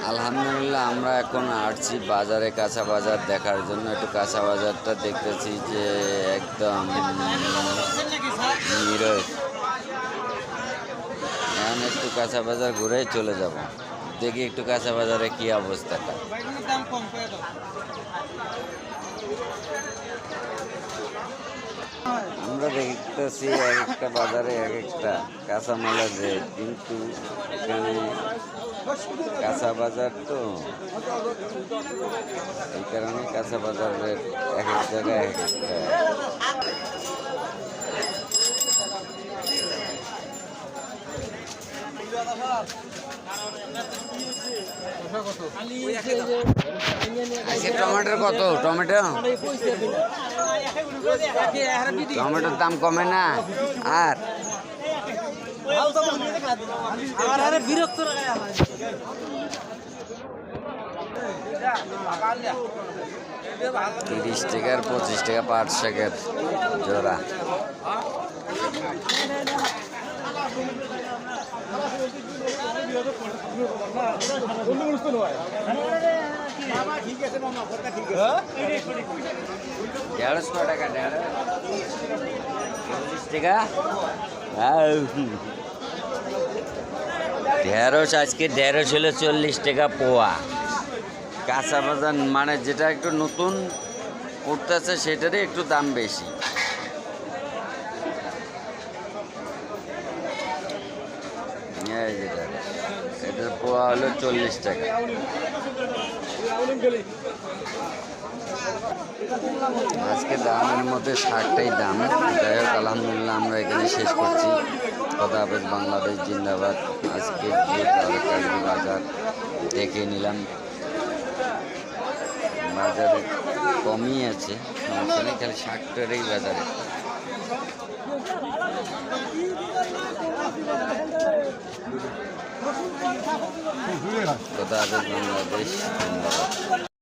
আলহামদুলিল্লাহ আমরা এখন আসছি বাজারে, কাঁচা বাজার দেখার জন্য। একটু কাঁচা বাজারটা দেখতেছি যে একদম নিরস। এখন একটু কাঁচা বাজার ঘুরেই চলে যাব, দেখি একটু কাঁচা বাজারে কি অবস্থাটা। আমরা দেখতেছি এক একটা বাজারে এক একটা কাঁচামালের রেট, কিন্তু এখানে কাঁচা বাজার তো এই কারণে কাঁচা বাজার রেট এক এক জায়গায় এক একটা। টমেটোর কত? টমেটোর দাম কমে না আর বিরক্ত 30 টাকা আর 25 টাকা পাট শাকের জোড়া। ঢেঁড়স কয় টাকা? ঢেঁড়স আজকে ঢেঁড়স হলো 40 টাকা পোয়া। কাঁচা বাজার মানে যেটা একটু নতুন উঠতেছে সেটারই একটু দাম বেশি। যেটা এটার পোয়া হলো 40 টাকা। আজকে দামের মধ্যে 60টাই দাম। যাই হোক আলহামদুলিল্লাহ আমরা এখানে শেষ করছি। খোদা হাফেজ, বাংলাদেশ জিন্দাবাদ। আজকে তরকারি বাজার দেখে নিলাম, বাজারে কমই আছে, সমস্যা নেই, খালি 60টারই বাজারে। খোদা হাফেজ, বাংলাদেশ জিন্দাবাদ।